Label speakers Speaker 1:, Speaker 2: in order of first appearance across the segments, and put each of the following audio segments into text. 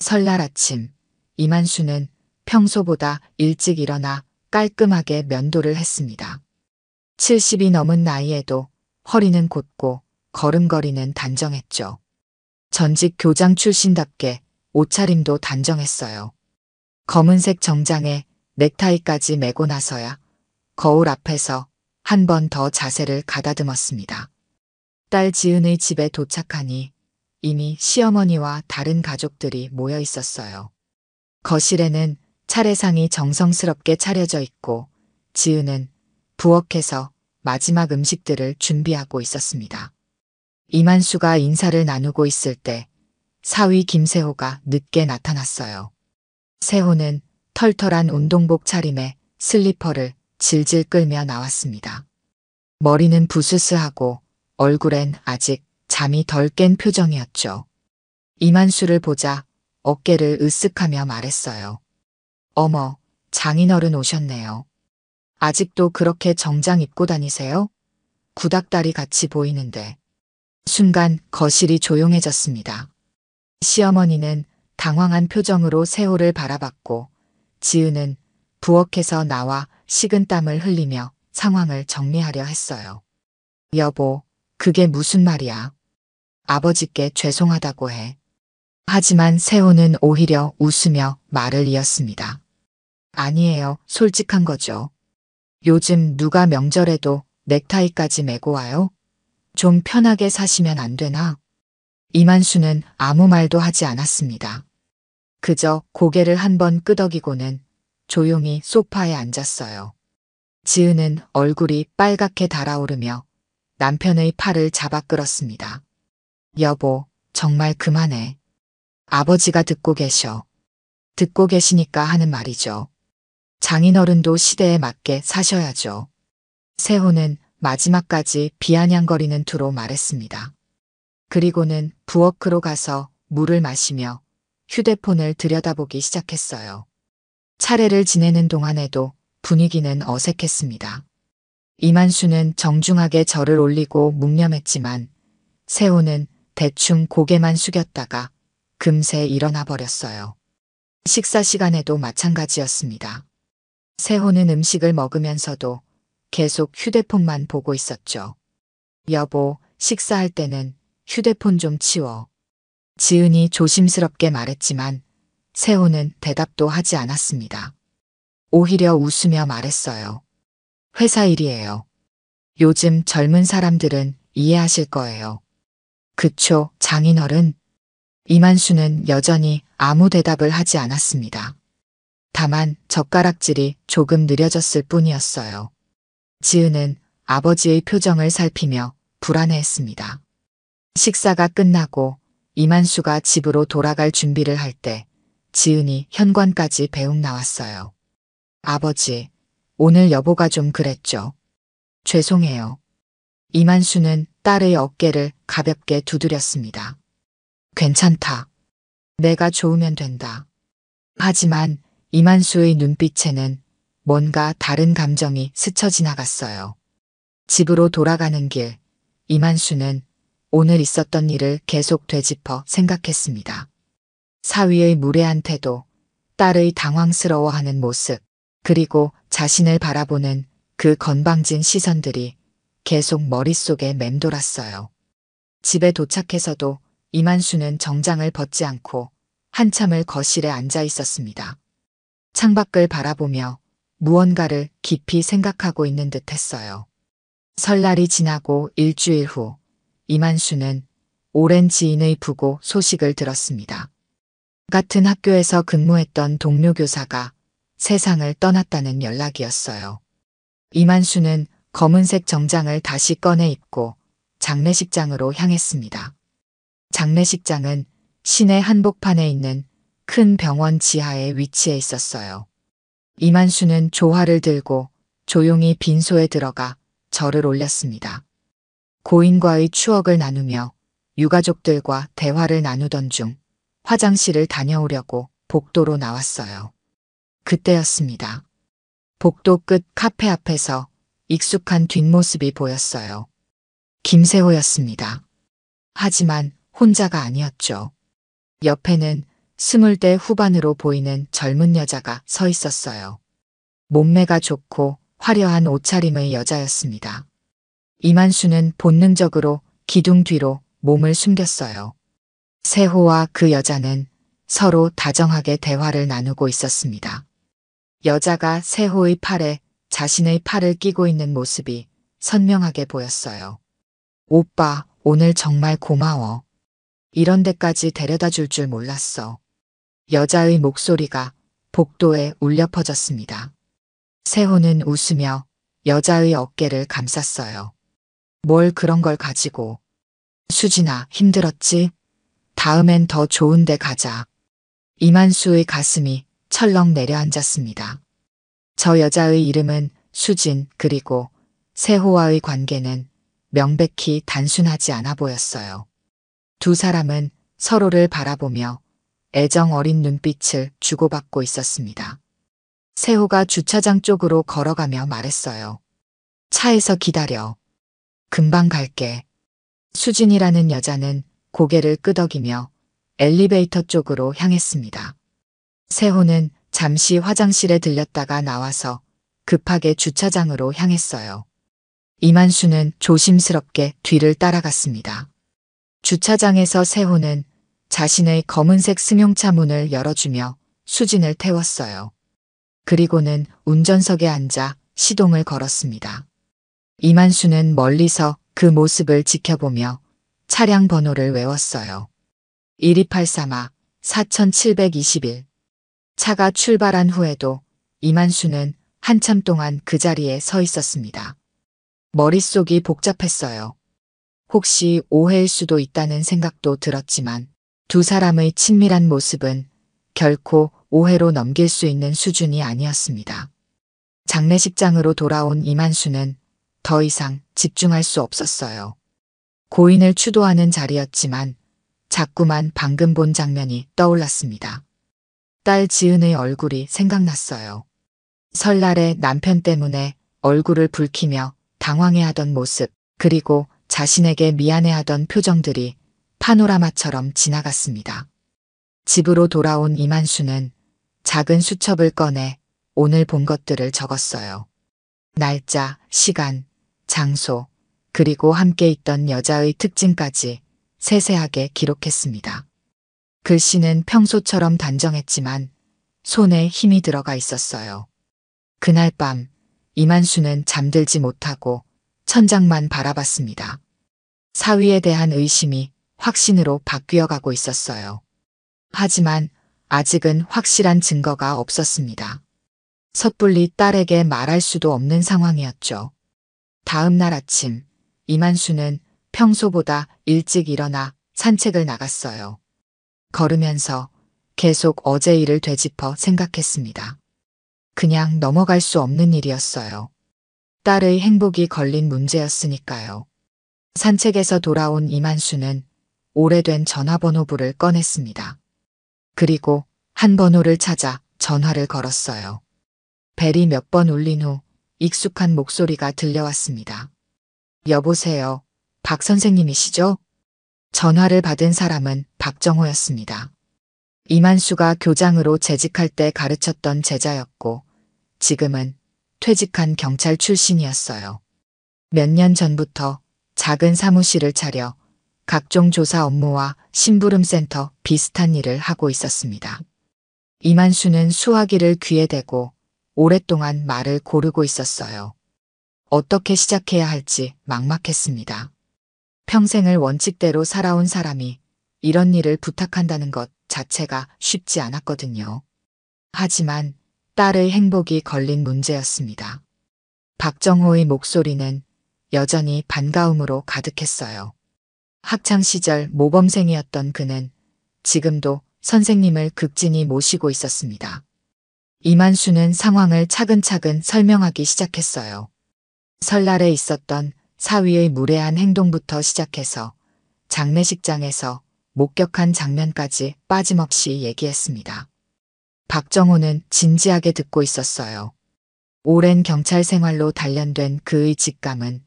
Speaker 1: 설날 아침, 이만수는 평소보다 일찍 일어나 깔끔하게 면도를 했습니다. 70이 넘은 나이에도 허리는 곧고 걸음걸이는 단정했죠. 전직 교장 출신답게 옷차림도 단정했어요. 검은색 정장에 넥타이까지 매고 나서야 거울 앞에서 한 번 더 자세를 가다듬었습니다. 딸 지은의 집에 도착하니 이미 시어머니와 다른 가족들이 모여 있었어요. 거실에는 차례상이 정성스럽게 차려져 있고 지은은 부엌에서 마지막 음식들을 준비하고 있었습니다. 이만수가 인사를 나누고 있을 때 사위 김세호가 늦게 나타났어요. 세호는 털털한 운동복 차림에 슬리퍼를 질질 끌며 나왔습니다. 머리는 부스스하고 얼굴엔 아직 잠이 덜 깬 표정이었죠. 이만수를 보자 어깨를 으쓱하며 말했어요. 어머, 장인어른 오셨네요. 아직도 그렇게 정장 입고 다니세요? 구닥다리 같이 보이는데. 순간 거실이 조용해졌습니다. 시어머니는 당황한 표정으로 세호를 바라봤고 지은은 부엌에서 나와 식은땀을 흘리며 상황을 정리하려 했어요. 여보, 그게 무슨 말이야? 아버지께 죄송하다고 해. 하지만 세호는 오히려 웃으며 말을 이었습니다. 아니에요, 솔직한 거죠. 요즘 누가 명절에도 넥타이까지 매고 와요? 좀 편하게 사시면 안 되나? 이만수는 아무 말도 하지 않았습니다. 그저 고개를 한번 끄덕이고는 조용히 소파에 앉았어요. 지은은 얼굴이 빨갛게 달아오르며 남편의 팔을 잡아 끌었습니다. 여보, 정말 그만해. 아버지가 듣고 계셔. 듣고 계시니까 하는 말이죠. 장인어른도 시대에 맞게 사셔야죠. 세호는 마지막까지 비아냥거리는 투로 말했습니다. 그리고는 부엌으로 가서 물을 마시며 휴대폰을 들여다보기 시작했어요. 차례를 지내는 동안에도 분위기는 어색했습니다. 이만수는 정중하게 절을 올리고 묵념했지만 세호는 대충 고개만 숙였다가 금세 일어나 버렸어요. 식사 시간에도 마찬가지였습니다. 세호는 음식을 먹으면서도 계속 휴대폰만 보고 있었죠. 여보, 식사할 때는 휴대폰 좀 치워. 지은이 조심스럽게 말했지만 세호는 대답도 하지 않았습니다. 오히려 웃으며 말했어요. 회사 일이에요. 요즘 젊은 사람들은 이해하실 거예요. 그쵸, 장인어른? 이만수는 여전히 아무 대답을 하지 않았습니다. 다만 젓가락질이 조금 느려졌을 뿐이었어요. 지은은 아버지의 표정을 살피며 불안해했습니다. 식사가 끝나고 이만수가 집으로 돌아갈 준비를 할 때 지은이 현관까지 배웅 나왔어요. 아버지, 오늘 여보가 좀 그랬죠. 죄송해요. 이만수는 딸의 어깨를 가볍게 두드렸습니다. 괜찮다. 내가 좋으면 된다. 하지만 이만수의 눈빛에는 뭔가 다른 감정이 스쳐 지나갔어요. 집으로 돌아가는 길, 이만수는 오늘 있었던 일을 계속 되짚어 생각했습니다. 사위의 무례한 태도, 딸의 당황스러워하는 모습, 그리고 자신을 바라보는 그 건방진 시선들이 계속 머릿속에 맴돌았어요. 집에 도착해서도 이만수는 정장을 벗지 않고 한참을 거실에 앉아 있었습니다. 창밖을 바라보며 무언가를 깊이 생각하고 있는 듯 했어요. 설날이 지나고 일주일 후 이만수는 오랜 지인의 부고 소식을 들었습니다. 같은 학교에서 근무했던 동료 교사가 세상을 떠났다는 연락이었어요. 이만수는 검은색 정장을 다시 꺼내 입고 장례식장으로 향했습니다. 장례식장은 시내 한복판에 있는 큰 병원 지하에 위치해 있었어요. 이만수는 조화를 들고 조용히 빈소에 들어가 절을 올렸습니다. 고인과의 추억을 나누며 유가족들과 대화를 나누던 중 화장실을 다녀오려고 복도로 나왔어요. 그때였습니다. 복도 끝 카페 앞에서 익숙한 뒷모습이 보였어요. 김세호였습니다. 하지만 혼자가 아니었죠. 옆에는 20대 후반으로 보이는 젊은 여자가 서 있었어요. 몸매가 좋고 화려한 옷차림의 여자였습니다. 이만수는 본능적으로 기둥 뒤로 몸을 숨겼어요. 세호와 그 여자는 서로 다정하게 대화를 나누고 있었습니다. 여자가 세호의 팔에 자신의 팔을 끼고 있는 모습이 선명하게 보였어요. 오빠, 오늘 정말 고마워. 이런 데까지 데려다 줄 줄 몰랐어. 여자의 목소리가 복도에 울려 퍼졌습니다. 세호는 웃으며 여자의 어깨를 감쌌어요. 뭘 그런 걸 가지고. 수진아, 힘들었지? 다음엔 더 좋은 데 가자. 이만수의 가슴이 철렁 내려앉았습니다. 저 여자의 이름은 수진, 그리고 세호와의 관계는 명백히 단순하지 않아 보였어요. 두 사람은 서로를 바라보며 애정 어린 눈빛을 주고받고 있었습니다. 세호가 주차장 쪽으로 걸어가며 말했어요. 차에서 기다려. 금방 갈게. 수진이라는 여자는 고개를 끄덕이며 엘리베이터 쪽으로 향했습니다. 세호는 잠시 화장실에 들렸다가 나와서 급하게 주차장으로 향했어요. 이만수는 조심스럽게 뒤를 따라갔습니다. 주차장에서 세호는 자신의 검은색 승용차 문을 열어주며 수진을 태웠어요. 그리고는 운전석에 앉아 시동을 걸었습니다. 이만수는 멀리서 그 모습을 지켜보며 차량 번호를 외웠어요. 12832-4721. 차가 출발한 후에도 이만수는 한참 동안 그 자리에 서 있었습니다. 머릿속이 복잡했어요. 혹시 오해일 수도 있다는 생각도 들었지만 두 사람의 친밀한 모습은 결코 오해로 넘길 수 있는 수준이 아니었습니다. 장례식장으로 돌아온 이만수는 더 이상 집중할 수 없었어요. 고인을 추도하는 자리였지만 자꾸만 방금 본 장면이 떠올랐습니다. 딸 지은의 얼굴이 생각났어요. 설날에 남편 때문에 얼굴을 붉히며 당황해하던 모습, 그리고 자신에게 미안해하던 표정들이 파노라마처럼 지나갔습니다. 집으로 돌아온 이만수는 작은 수첩을 꺼내 오늘 본 것들을 적었어요. 날짜, 시간, 장소, 그리고 함께 있던 여자의 특징까지 세세하게 기록했습니다. 글씨는 평소처럼 단정했지만 손에 힘이 들어가 있었어요. 그날 밤 이만수는 잠들지 못하고 천장만 바라봤습니다. 사위에 대한 의심이 확신으로 바뀌어가고 있었어요. 하지만 아직은 확실한 증거가 없었습니다. 섣불리 딸에게 말할 수도 없는 상황이었죠. 다음 날 아침 이만수는 평소보다 일찍 일어나 산책을 나갔어요. 걸으면서 계속 어제 일을 되짚어 생각했습니다. 그냥 넘어갈 수 없는 일이었어요. 딸의 행복이 걸린 문제였으니까요. 산책에서 돌아온 이만수는 오래된 전화번호부를 꺼냈습니다. 그리고 한 번호를 찾아 전화를 걸었어요. 벨이 몇 번 울린 후 익숙한 목소리가 들려왔습니다. 여보세요. 박 선생님이시죠? 전화를 받은 사람은 박정호였습니다. 이만수가 교장으로 재직할 때 가르쳤던 제자였고 지금은 퇴직한 경찰 출신이었어요. 몇 년 전부터 작은 사무실을 차려 각종 조사 업무와 심부름센터 비슷한 일을 하고 있었습니다. 이만수는 수화기를 귀에 대고 오랫동안 말을 고르고 있었어요. 어떻게 시작해야 할지 막막했습니다. 평생을 원칙대로 살아온 사람이 이런 일을 부탁한다는 것 자체가 쉽지 않았거든요. 하지만 딸의 행복이 걸린 문제였습니다. 박정호의 목소리는 여전히 반가움으로 가득했어요. 학창시절 모범생이었던 그는 지금도 선생님을 극진히 모시고 있었습니다. 이만수는 상황을 차근차근 설명하기 시작했어요. 설날에 있었던 사위의 무례한 행동부터 시작해서 장례식장에서 목격한 장면까지 빠짐없이 얘기했습니다. 박정호는 진지하게 듣고 있었어요. 오랜 경찰 생활로 단련된 그의 직감은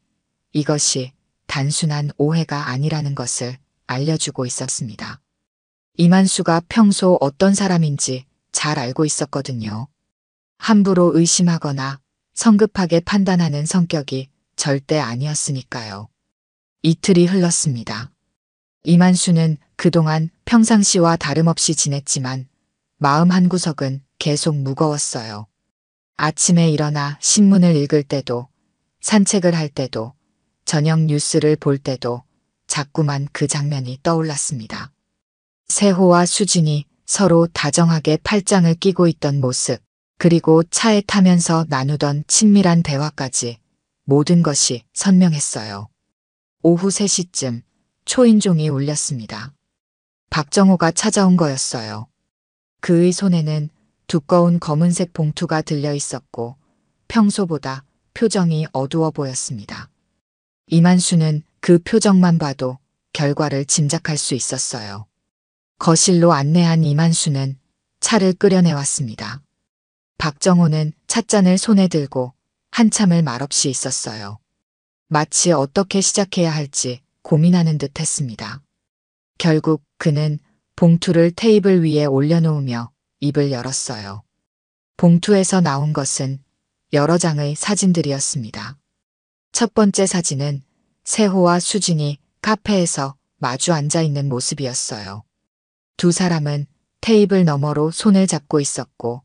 Speaker 1: 이것이 단순한 오해가 아니라는 것을 알려주고 있었습니다. 이만수가 평소 어떤 사람인지 잘 알고 있었거든요. 함부로 의심하거나 성급하게 판단하는 성격이 절대 아니었으니까요. 이틀이 흘렀습니다. 이만수는 그동안 평상시와 다름없이 지냈지만 마음 한구석은 계속 무거웠어요. 아침에 일어나 신문을 읽을 때도, 산책을 할 때도, 저녁 뉴스를 볼 때도 자꾸만 그 장면이 떠올랐습니다. 세호와 수진이 서로 다정하게 팔짱을 끼고 있던 모습, 그리고 차에 타면서 나누던 친밀한 대화까지 모든 것이 선명했어요. 오후 3시쯤 초인종이 울렸습니다. 박정호가 찾아온 거였어요. 그의 손에는 두꺼운 검은색 봉투가 들려 있었고 평소보다 표정이 어두워 보였습니다. 이만수는 그 표정만 봐도 결과를 짐작할 수 있었어요. 거실로 안내한 이만수는 차를 끓여내왔습니다. 박정호는 찻잔을 손에 들고 한참을 말없이 있었어요. 마치 어떻게 시작해야 할지 고민하는 듯 했습니다. 결국 그는 봉투를 테이블 위에 올려놓으며 입을 열었어요. 봉투에서 나온 것은 여러 장의 사진들이었습니다. 첫 번째 사진은 세호와 수진이 카페에서 마주 앉아 있는 모습이었어요. 두 사람은 테이블 너머로 손을 잡고 있었고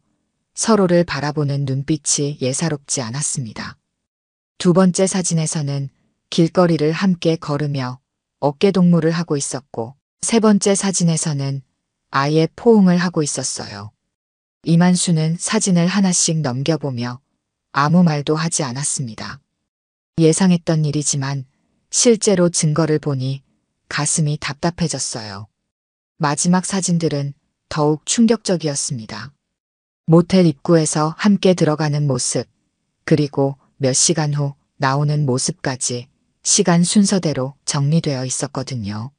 Speaker 1: 서로를 바라보는 눈빛이 예사롭지 않았습니다. 두 번째 사진에서는 길거리를 함께 걸으며 어깨동무를 하고 있었고 세 번째 사진에서는 아예 포옹을 하고 있었어요. 이만수는 사진을 하나씩 넘겨보며 아무 말도 하지 않았습니다. 예상했던 일이지만 실제로 증거를 보니 가슴이 답답해졌어요. 마지막 사진들은 더욱 충격적이었습니다. 모텔 입구에서 함께 들어가는 모습, 그리고 몇 시간 후 나오는 모습까지 시간 순서대로 정리되어 있었거든요.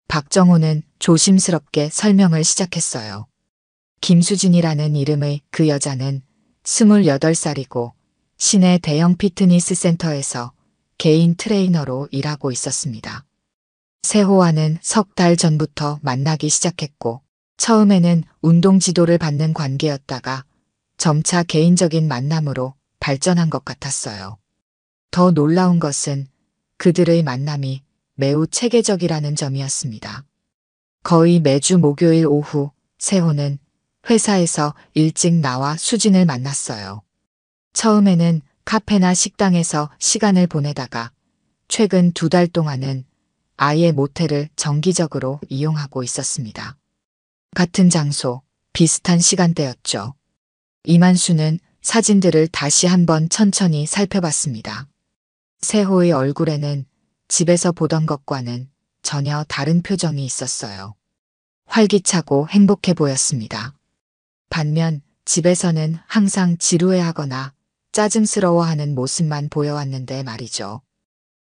Speaker 1: 박정호는 조심스럽게 설명을 시작했어요. 김수진이라는 이름의 그 여자는 28살이고 시내 대형 피트니스 센터에서 개인 트레이너로 일하고 있었습니다. 세호와는 석 달 전부터 만나기 시작했고 처음에는 운동 지도를 받는 관계였다가 점차 개인적인 만남으로 발전한 것 같았어요. 더 놀라운 것은 그들의 만남이 매우 체계적이라는 점이었습니다. 거의 매주 목요일 오후 세호는 회사에서 일찍 나와 수진을 만났어요. 처음에는 카페나 식당에서 시간을 보내다가 최근 2달 동안은 아예 모텔을 정기적으로 이용하고 있었습니다. 같은 장소, 비슷한 시간대였죠. 이만수는 사진들을 다시 한번 천천히 살펴봤습니다. 세호의 얼굴에는 집에서 보던 것과는 전혀 다른 표정이 있었어요. 활기차고 행복해 보였습니다. 반면 집에서는 항상 지루해하거나 짜증스러워하는 모습만 보여왔는데 말이죠.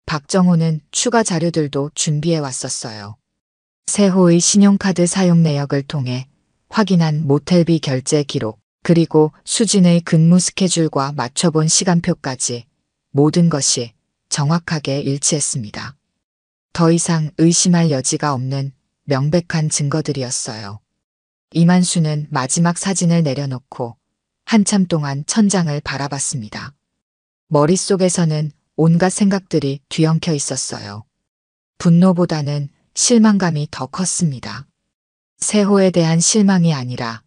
Speaker 1: 박정호는 추가 자료들도 준비해 왔었어요. 세호의 신용카드 사용 내역을 통해 확인한 모텔비 결제 기록, 그리고 수진의 근무 스케줄과 맞춰본 시간표까지 모든 것이 정확하게 일치했습니다. 더 이상 의심할 여지가 없는 명백한 증거들이었어요. 이만수는 마지막 사진을 내려놓고 한참 동안 천장을 바라봤습니다. 머릿속에서는 온갖 생각들이 뒤엉켜 있었어요. 분노보다는 실망감이 더 컸습니다. 세호에 대한 실망이 아니라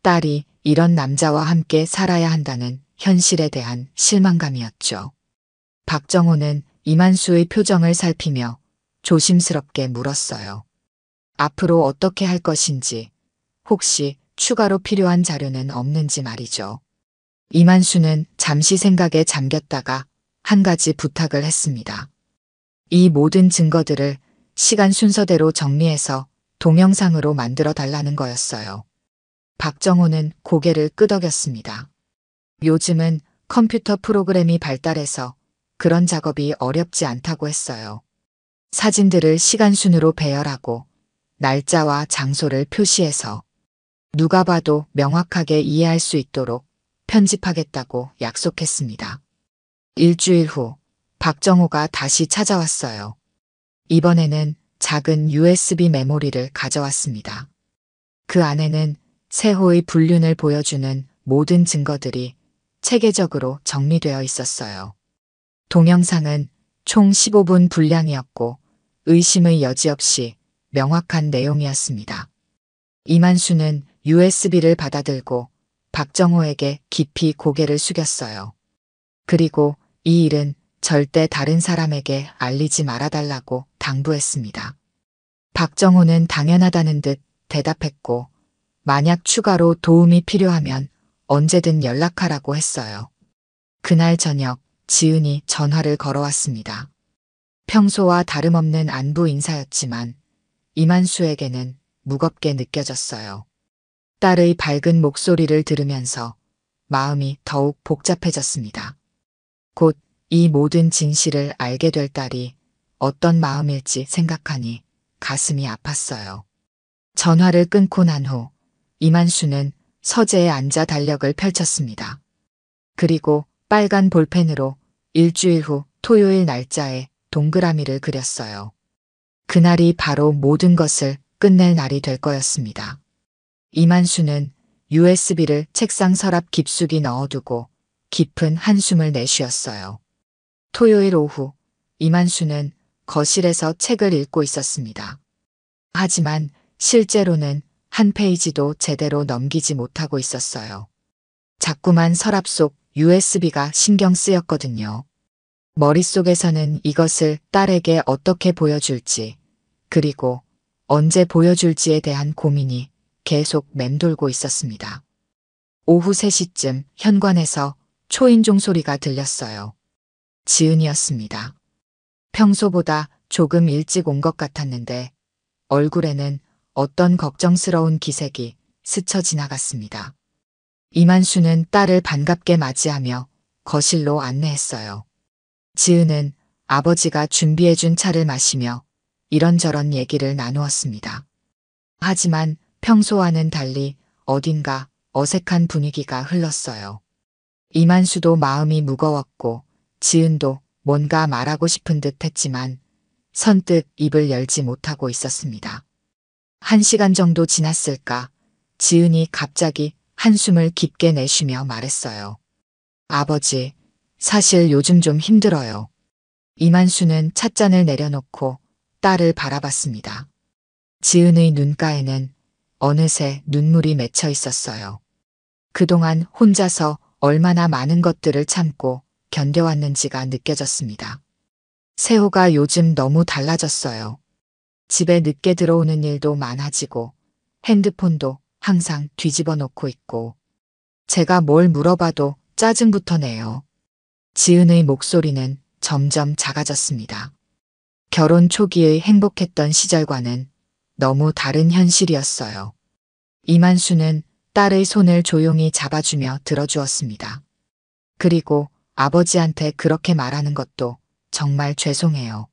Speaker 1: 딸이 이런 남자와 함께 살아야 한다는 현실에 대한 실망감이었죠. 박정호는 이만수의 표정을 살피며 조심스럽게 물었어요. 앞으로 어떻게 할 것인지, 혹시 추가로 필요한 자료는 없는지 말이죠. 이만수는 잠시 생각에 잠겼다가 한 가지 부탁을 했습니다. 이 모든 증거들을 시간 순서대로 정리해서 동영상으로 만들어 달라는 거였어요. 박정호는 고개를 끄덕였습니다. 요즘은 컴퓨터 프로그램이 발달해서 그런 작업이 어렵지 않다고 했어요. 사진들을 시간순으로 배열하고 날짜와 장소를 표시해서 누가 봐도 명확하게 이해할 수 있도록 편집하겠다고 약속했습니다. 일주일 후 박정호가 다시 찾아왔어요. 이번에는 작은 USB 메모리를 가져왔습니다. 그 안에는 세호의 불륜을 보여주는 모든 증거들이 체계적으로 정리되어 있었어요. 동영상은 총 15분 분량이었고 의심의 여지 없이 명확한 내용이었습니다. 이만수는 USB를 받아들고 박정호에게 깊이 고개를 숙였어요. 그리고 이 일은 절대 다른 사람에게 알리지 말아달라고 당부했습니다. 박정호는 당연하다는 듯 대답했고 만약 추가로 도움이 필요하면 언제든 연락하라고 했어요. 그날 저녁 지은이 전화를 걸어왔습니다. 평소와 다름없는 안부 인사였지만 이만수에게는 무겁게 느껴졌어요. 딸의 밝은 목소리를 들으면서 마음이 더욱 복잡해졌습니다. 곧 이 모든 진실을 알게 될 딸이 어떤 마음일지 생각하니 가슴이 아팠어요. 전화를 끊고 난 후 이만수는 서재에 앉아 달력을 펼쳤습니다. 그리고 빨간 볼펜으로 일주일 후 토요일 날짜에 동그라미를 그렸어요. 그날이 바로 모든 것을 끝낼 날이 될 거였습니다. 이만수는 USB를 책상 서랍 깊숙이 넣어두고 깊은 한숨을 내쉬었어요. 토요일 오후 이만수는 거실에서 책을 읽고 있었습니다. 하지만 실제로는 한 페이지도 제대로 넘기지 못하고 있었어요. 자꾸만 서랍 속 USB가 신경 쓰였거든요. 머릿속에서는 이것을 딸에게 어떻게 보여줄지, 그리고 언제 보여줄지에 대한 고민이 계속 맴돌고 있었습니다. 오후 3시쯤 현관에서 초인종 소리가 들렸어요. 지은이었습니다. 평소보다 조금 일찍 온 것 같았는데 얼굴에는 어떤 걱정스러운 기색이 스쳐 지나갔습니다. 이만수는 딸을 반갑게 맞이하며 거실로 안내했어요. 지은은 아버지가 준비해준 차를 마시며 이런저런 얘기를 나누었습니다. 하지만 평소와는 달리 어딘가 어색한 분위기가 흘렀어요. 이만수도 마음이 무거웠고 지은도 뭔가 말하고 싶은 듯 했지만 선뜻 입을 열지 못하고 있었습니다. 1시간 정도 지났을까 지은이 갑자기 한숨을 깊게 내쉬며 말했어요. 아버지, 사실 요즘 좀 힘들어요. 이만수는 찻잔을 내려놓고 딸을 바라봤습니다. 지은의 눈가에는 어느새 눈물이 맺혀 있었어요. 그동안 혼자서 얼마나 많은 것들을 참고 견뎌왔는지가 느껴졌습니다. 세호가 요즘 너무 달라졌어요. 집에 늦게 들어오는 일도 많아지고 핸드폰도 항상 뒤집어 놓고 있고 제가 뭘 물어봐도 짜증부터 내요. 지은의 목소리는 점점 작아졌습니다. 결혼 초기의 행복했던 시절과는 너무 다른 현실이었어요. 이만수는 딸의 손을 조용히 잡아주며 들어주었습니다. 그리고 아버지한테 그렇게 말하는 것도 정말 죄송해요.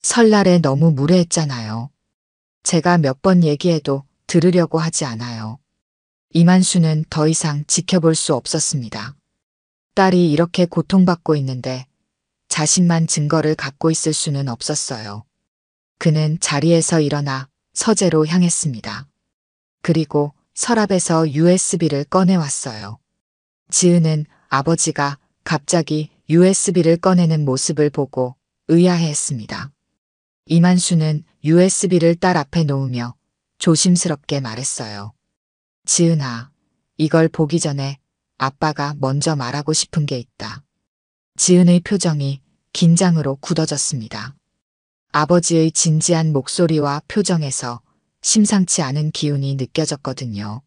Speaker 1: 설날에 너무 무례했잖아요. 제가 몇 번 얘기해도 들으려고 하지 않아요. 이만수는 더 이상 지켜볼 수 없었습니다. 딸이 이렇게 고통받고 있는데 자신만 증거를 갖고 있을 수는 없었어요. 그는 자리에서 일어나 서재로 향했습니다. 그리고 서랍에서 USB를 꺼내왔어요. 지은은 아버지가 갑자기 USB를 꺼내는 모습을 보고 의아해했습니다. 이만수는 USB를 딸 앞에 놓으며 조심스럽게 말했어요. 지은아, 이걸 보기 전에 아빠가 먼저 말하고 싶은 게 있다. 지은의 표정이 긴장으로 굳어졌습니다. 아버지의 진지한 목소리와 표정에서 심상치 않은 기운이 느껴졌거든요.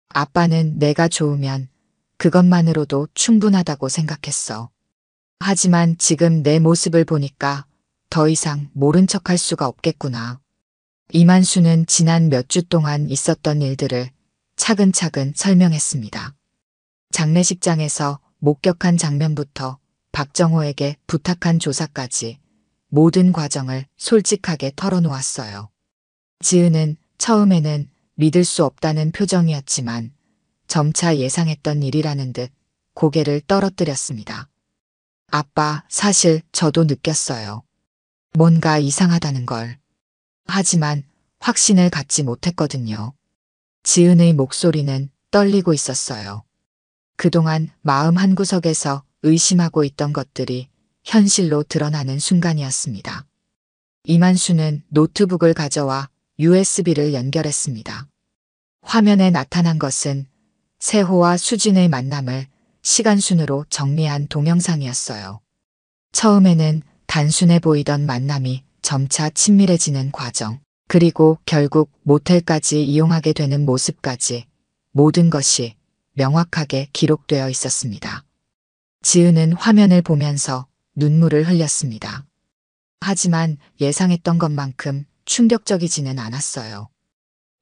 Speaker 1: 아빠는 내가 좋으면 그것만으로도 충분하다고 생각했어. 하지만 지금 내 모습을 보니까 더 이상 모른 척할 수가 없겠구나. 이만수는 지난 몇 주 동안 있었던 일들을 차근차근 설명했습니다. 장례식장에서 목격한 장면부터 박정호에게 부탁한 조사까지 모든 과정을 솔직하게 털어놓았어요. 지은은 처음에는 믿을 수 없다는 표정이었지만 점차 예상했던 일이라는 듯 고개를 떨어뜨렸습니다. 아빠, 사실 저도 느꼈어요. 뭔가 이상하다는 걸. 하지만 확신을 갖지 못했거든요. 지은의 목소리는 떨리고 있었어요. 그동안 마음 한구석에서 의심하고 있던 것들이 현실로 드러나는 순간이었습니다. 이만수는 노트북을 가져와 USB를 연결했습니다. 화면에 나타난 것은 세호와 수진의 만남을 시간순으로 정리한 동영상이었어요. 처음에는 단순해 보이던 만남이 점차 친밀해지는 과정, 그리고 결국 모텔까지 이용하게 되는 모습까지 모든 것이 명확하게 기록되어 있었습니다. 지은은 화면을 보면서 눈물을 흘렸습니다. 하지만 예상했던 것만큼 충격적이지는 않았어요.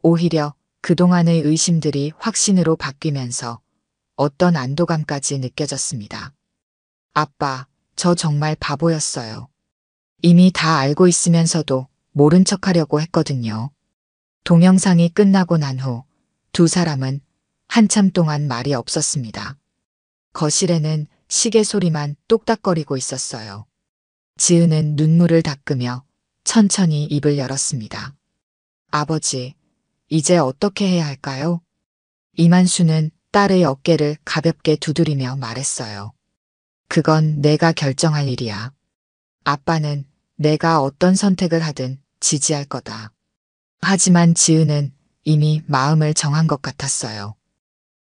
Speaker 1: 오히려 그동안의 의심들이 확신으로 바뀌면서 어떤 안도감까지 느껴졌습니다. 아빠, 저 정말 바보였어요. 이미 다 알고 있으면서도 모른 척하려고 했거든요. 동영상이 끝나고 난 후 두 사람은 한참 동안 말이 없었습니다. 거실에는 시계 소리만 똑딱거리고 있었어요. 지은은 눈물을 닦으며 천천히 입을 열었습니다. 아버지, 이제 어떻게 해야 할까요? 이만수는 딸의 어깨를 가볍게 두드리며 말했어요. 그건 내가 결정할 일이야. 아빠는 내가 어떤 선택을 하든 지지할 거다. 하지만 지은은 이미 마음을 정한 것 같았어요.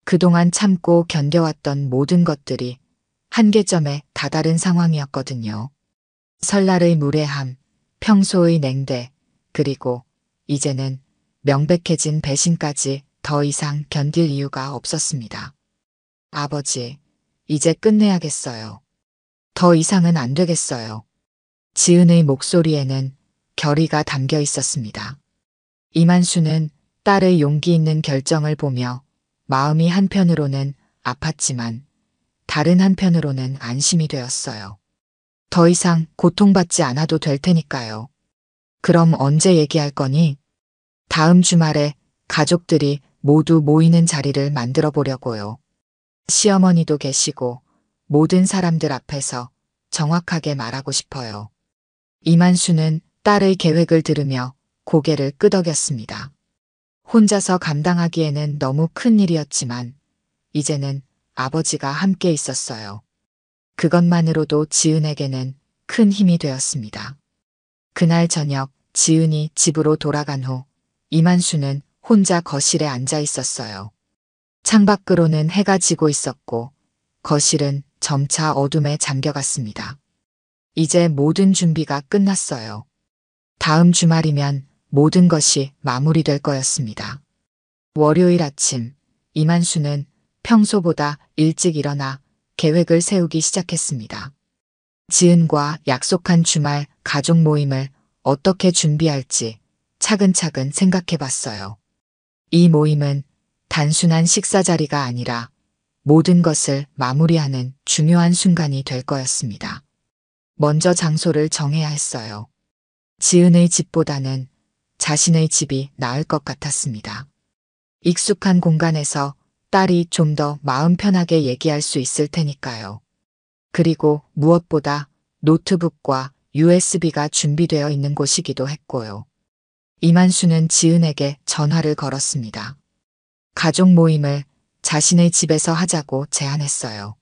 Speaker 1: 그동안 참고 견뎌왔던 모든 것들이 한계점에 다다른 상황이었거든요. 설날의 무례함, 평소의 냉대, 그리고 이제는 명백해진 배신까지 더 이상 견딜 이유가 없었습니다. 아버지, 이제 끝내야겠어요. 더 이상은 안 되겠어요. 지은의 목소리에는 결의가 담겨 있었습니다. 이만수는 딸의 용기 있는 결정을 보며 마음이 한편으로는 아팠지만 다른 한편으로는 안심이 되었어요. 더 이상 고통받지 않아도 될 테니까요. 그럼 언제 얘기할 거니? 다음 주말에 가족들이 모두 모이는 자리를 만들어 보려고요. 시어머니도 계시고 모든 사람들 앞에서 정확하게 말하고 싶어요. 이만수는 딸의 계획을 들으며 고개를 끄덕였습니다. 혼자서 감당하기에는 너무 큰 일이었지만 이제는 아버지가 함께 있었어요. 그것만으로도 지은에게는 큰 힘이 되었습니다. 그날 저녁 지은이 집으로 돌아간 후 이만수는 혼자 거실에 앉아 있었어요. 창밖으로는 해가 지고 있었고 거실은 점차 어둠에 잠겨갔습니다. 이제 모든 준비가 끝났어요. 다음 주말이면 모든 것이 마무리될 거였습니다. 월요일 아침 이만수는 평소보다 일찍 일어나 계획을 세우기 시작했습니다. 지은과 약속한 주말 가족 모임을 어떻게 준비할지 차근차근 생각해 봤어요. 이 모임은 단순한 식사 자리가 아니라 모든 것을 마무리하는 중요한 순간이 될 거였습니다. 먼저 장소를 정해야 했어요. 지은의 집보다는 자신의 집이 나을 것 같았습니다. 익숙한 공간에서 딸이 좀 더 마음 편하게 얘기할 수 있을 테니까요. 그리고 무엇보다 노트북과 USB가 준비되어 있는 곳이기도 했고요. 이만수는 지은에게 전화를 걸었습니다. 가족 모임을 자신의 집에서 하자고 제안했어요.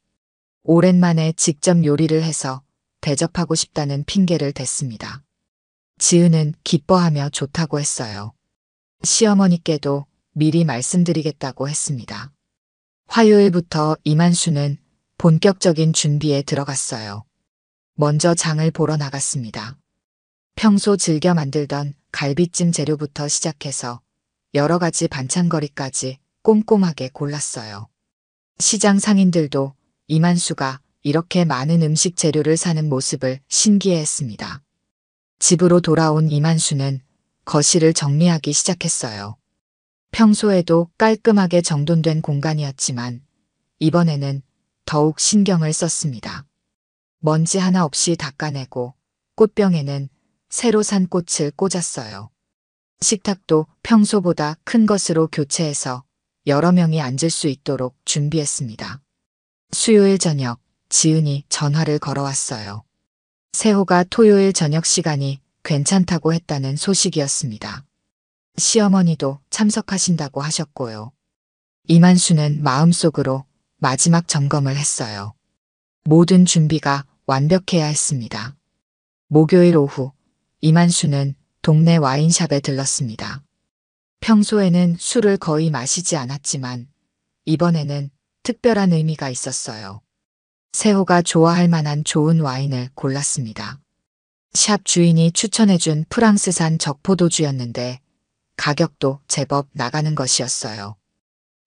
Speaker 1: 오랜만에 직접 요리를 해서 대접하고 싶다는 핑계를 댔습니다. 지은은 기뻐하며 좋다고 했어요. 시어머니께도 미리 말씀드리겠다고 했습니다. 화요일부터 이만수는 본격적인 준비에 들어갔어요. 먼저 장을 보러 나갔습니다. 평소 즐겨 만들던 갈비찜 재료부터 시작해서 여러 가지 반찬거리까지 꼼꼼하게 골랐어요. 시장 상인들도 이만수가 이렇게 많은 음식 재료를 사는 모습을 신기해했습니다. 집으로 돌아온 이만수는 거실을 정리하기 시작했어요. 평소에도 깔끔하게 정돈된 공간이었지만 이번에는 더욱 신경을 썼습니다. 먼지 하나 없이 닦아내고 꽃병에는 새로 산 꽃을 꽂았어요. 식탁도 평소보다 큰 것으로 교체해서 여러 명이 앉을 수 있도록 준비했습니다. 수요일 저녁 지은이 전화를 걸어왔어요. 세호가 토요일 저녁 시간이 괜찮다고 했다는 소식이었습니다. 시어머니도 참석하신다고 하셨고요. 이만수는 마음속으로 마지막 점검을 했어요. 모든 준비가 완벽해야 했습니다. 목요일 오후, 이만수는 동네 와인샵에 들렀습니다. 평소에는 술을 거의 마시지 않았지만 이번에는 특별한 의미가 있었어요. 세호가 좋아할 만한 좋은 와인을 골랐습니다. 샵 주인이 추천해준 프랑스산 적포도주였는데 가격도 제법 나가는 것이었어요.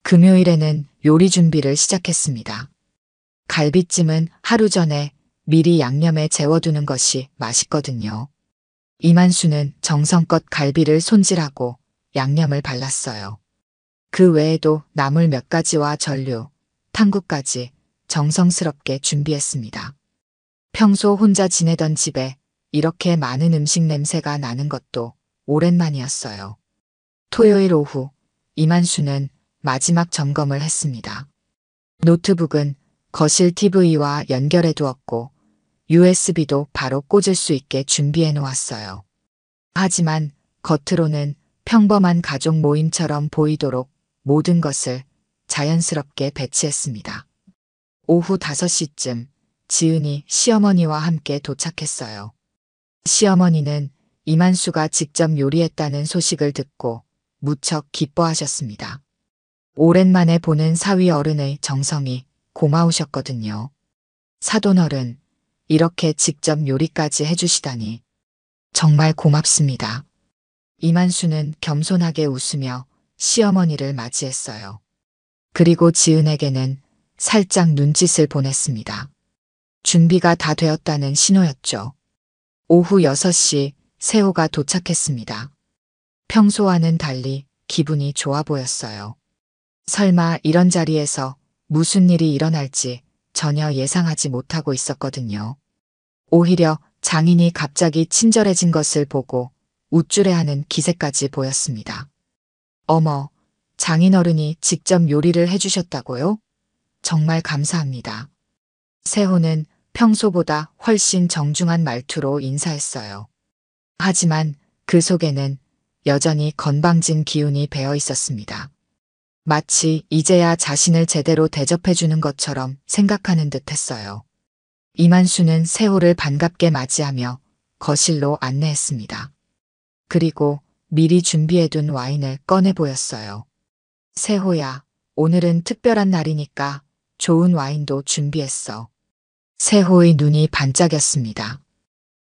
Speaker 1: 금요일에는 요리 준비를 시작했습니다. 갈비찜은 하루 전에 미리 양념에 재워두는 것이 맛있거든요. 이만수는 정성껏 갈비를 손질하고 양념을 발랐어요. 그 외에도 나물 몇 가지와 전류, 탕국까지 정성스럽게 준비했습니다. 평소 혼자 지내던 집에 이렇게 많은 음식 냄새가 나는 것도 오랜만이었어요. 토요일 오후, 이만수는 마지막 점검을 했습니다. 노트북은 거실 TV와 연결해 두었고 USB도 바로 꽂을 수 있게 준비해 놓았어요. 하지만 겉으로는 평범한 가족 모임처럼 보이도록 모든 것을 자연스럽게 배치했습니다. 오후 5시쯤 지은이 시어머니와 함께 도착했어요. 시어머니는 이만수가 직접 요리했다는 소식을 듣고 무척 기뻐하셨습니다. 오랜만에 보는 사위 어른의 정성이 고마우셨거든요. 사돈어른, 이렇게 직접 요리까지 해주시다니 정말 고맙습니다. 이만수는 겸손하게 웃으며 시어머니를 맞이했어요. 그리고 지은에게는 살짝 눈짓을 보냈습니다. 준비가 다 되었다는 신호였죠. 오후 6시 세호가 도착했습니다. 평소와는 달리 기분이 좋아 보였어요. 설마 이런 자리에서 무슨 일이 일어날지 전혀 예상하지 못하고 있었거든요. 오히려 장인이 갑자기 친절해진 것을 보고 우쭐해하는 기색까지 보였습니다. 어머, 장인어른이 직접 요리를 해주셨다고요? 정말 감사합니다. 세호는 평소보다 훨씬 정중한 말투로 인사했어요. 하지만 그 속에는 여전히 건방진 기운이 배어 있었습니다. 마치 이제야 자신을 제대로 대접해주는 것처럼 생각하는 듯 했어요. 이만수는 세호를 반갑게 맞이하며 거실로 안내했습니다. 그리고 미리 준비해둔 와인을 꺼내 보였어요. 세호야, 오늘은 특별한 날이니까 좋은 와인도 준비했어. 세호의 눈이 반짝였습니다.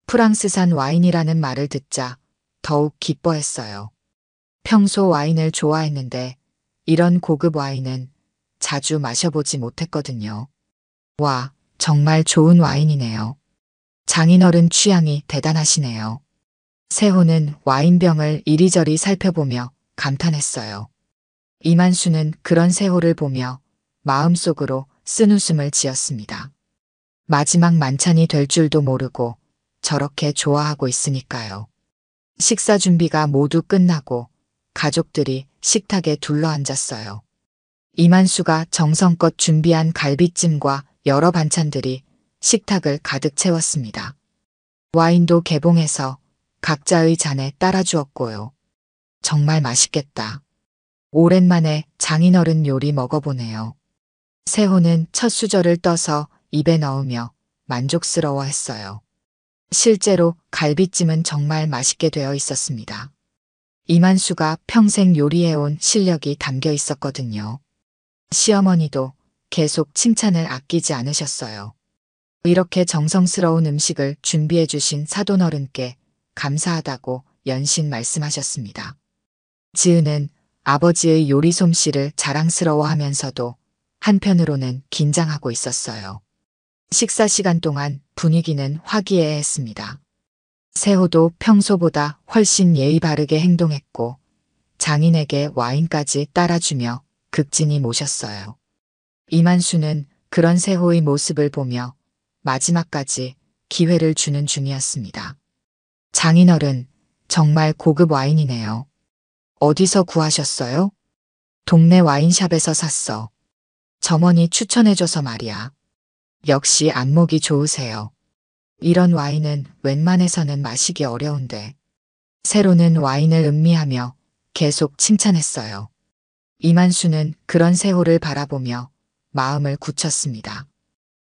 Speaker 1: 프랑스산 와인이라는 말을 듣자 더욱 기뻐했어요. 평소 와인을 좋아했는데 이런 고급 와인은 자주 마셔보지 못했거든요. 와, 정말 좋은 와인이네요. 장인어른 취향이 대단하시네요. 세호는 와인병을 이리저리 살펴보며 감탄했어요. 이만수는 그런 세호를 보며 마음속으로 쓴웃음을 지었습니다. 마지막 만찬이 될 줄도 모르고 저렇게 좋아하고 있으니까요. 식사 준비가 모두 끝나고 가족들이 식탁에 둘러앉았어요. 이만수가 정성껏 준비한 갈비찜과 여러 반찬들이 식탁을 가득 채웠습니다. 와인도 개봉해서 각자의 잔에 따라주었고요. 정말 맛있겠다. 오랜만에 장인어른 요리 먹어보네요. 세호는 첫 수저를 떠서 입에 넣으며 만족스러워했어요. 실제로 갈비찜은 정말 맛있게 되어 있었습니다. 이만수가 평생 요리해온 실력이 담겨 있었거든요. 시어머니도 계속 칭찬을 아끼지 않으셨어요. 이렇게 정성스러운 음식을 준비해 주신 사돈어른께 감사하다고 연신 말씀하셨습니다. 지은은 아버지의 요리 솜씨를 자랑스러워하면서도 한편으로는 긴장하고 있었어요. 식사 시간 동안 분위기는 화기애애했습니다. 세호도 평소보다 훨씬 예의 바르게 행동했고 장인에게 와인까지 따라주며 극진히 모셨어요. 이만수는 그런 세호의 모습을 보며 마지막까지 기회를 주는 중이었습니다. 장인어른, 정말 고급 와인이네요. 어디서 구하셨어요? 동네 와인샵에서 샀어. 점원이 추천해줘서 말이야. 역시 안목이 좋으세요. 이런 와인은 웬만해서는 마시기 어려운데. 세로는 와인을 음미하며 계속 칭찬했어요. 이만수는 그런 세호를 바라보며 마음을 굳혔습니다.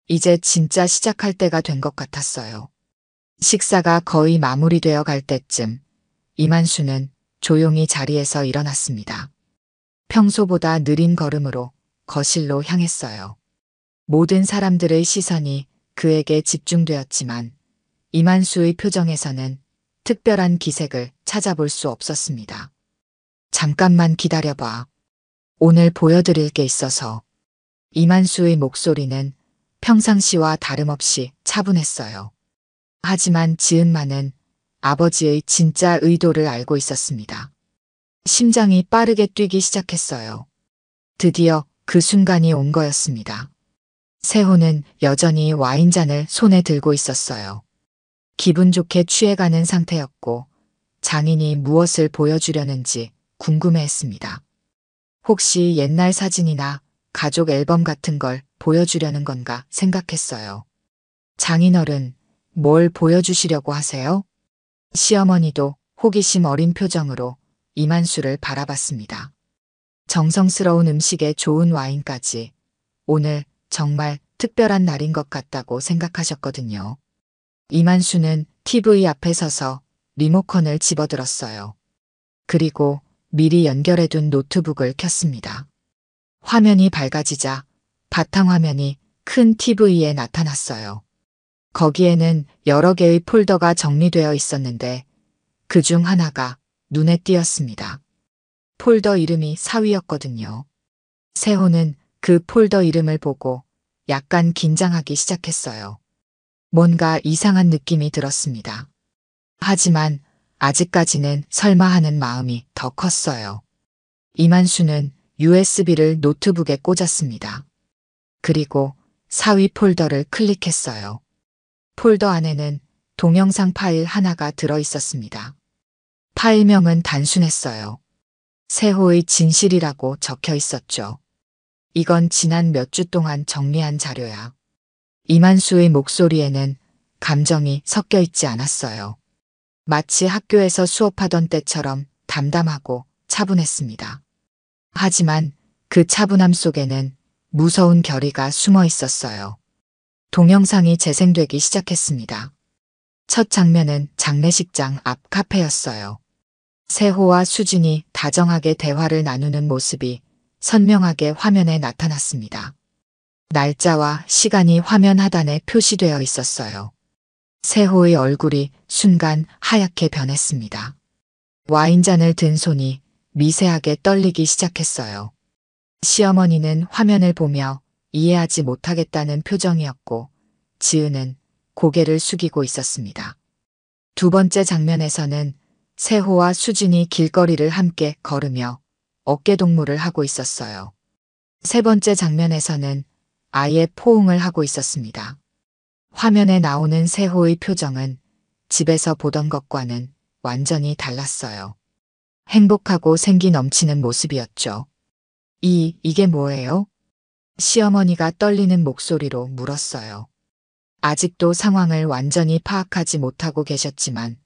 Speaker 1: 이제 진짜 시작할 때가 된 것 같았어요. 식사가 거의 마무리되어 갈 때쯤 이만수는 조용히 자리에서 일어났습니다. 평소보다 느린 걸음으로 거실로 향했어요. 모든 사람들의 시선이 그에게 집중되었지만 이만수의 표정에서는 특별한 기색을 찾아볼 수 없었습니다. 잠깐만 기다려봐. 오늘 보여드릴 게 있어서. 이만수의 목소리는 평상시와 다름없이 차분했어요. 하지만 지은만은 아버지의 진짜 의도를 알고 있었습니다. 심장이 빠르게 뛰기 시작했어요. 드디어 그 순간이 온 거였습니다. 세호는 여전히 와인잔을 손에 들고 있었어요. 기분 좋게 취해가는 상태였고 장인이 무엇을 보여주려는지 궁금해했습니다. 혹시 옛날 사진이나 가족 앨범 같은 걸 보여주려는 건가 생각했어요. 장인어른, 뭘 보여주시려고 하세요? 시어머니도 호기심 어린 표정으로 이만수를 바라봤습니다. 정성스러운 음식에 좋은 와인까지 오늘 정말 특별한 날인 것 같다고 생각하셨거든요. 이만수는 TV 앞에 서서 리모컨을 집어들었어요. 그리고 미리 연결해둔 노트북을 켰습니다. 화면이 밝아지자 바탕화면이 큰 TV에 나타났어요. 거기에는 여러 개의 폴더가 정리되어 있었는데 그중 하나가 눈에 띄었습니다. 폴더 이름이 사위였거든요. 세호는 그 폴더 이름을 보고 약간 긴장하기 시작했어요. 뭔가 이상한 느낌이 들었습니다. 하지만 아직까지는 설마 하는 마음이 더 컸어요. 이만수는 USB를 노트북에 꽂았습니다. 그리고 사위 폴더를 클릭했어요. 폴더 안에는 동영상 파일 하나가 들어 있었습니다. 파일명은 단순했어요. 세호의 진실이라고 적혀 있었죠. 이건 지난 몇 주 동안 정리한 자료야. 이만수의 목소리에는 감정이 섞여 있지 않았어요. 마치 학교에서 수업하던 때처럼 담담하고 차분했습니다. 하지만 그 차분함 속에는 무서운 결의가 숨어 있었어요. 동영상이 재생되기 시작했습니다. 첫 장면은 장례식장 앞 카페였어요. 세호와 수진이 다정하게 대화를 나누는 모습이 선명하게 화면에 나타났습니다. 날짜와 시간이 화면 하단에 표시되어 있었어요. 세호의 얼굴이 순간 하얗게 변했습니다. 와인잔을 든 손이 미세하게 떨리기 시작했어요. 시어머니는 화면을 보며 이해하지 못하겠다는 표정이었고 지은은 고개를 숙이고 있었습니다. 두 번째 장면에서는 세호와 수진이 길거리를 함께 걸으며 어깨동무를 하고 있었어요. 세 번째 장면에서는 아예 포옹을 하고 있었습니다. 화면에 나오는 세호의 표정은 집에서 보던 것과는 완전히 달랐어요. 행복하고 생기 넘치는 모습이었죠. 이게 뭐예요? 시어머니가 떨리는 목소리로 물었어요. 아직도 상황을 완전히 파악하지 못하고 계셨지만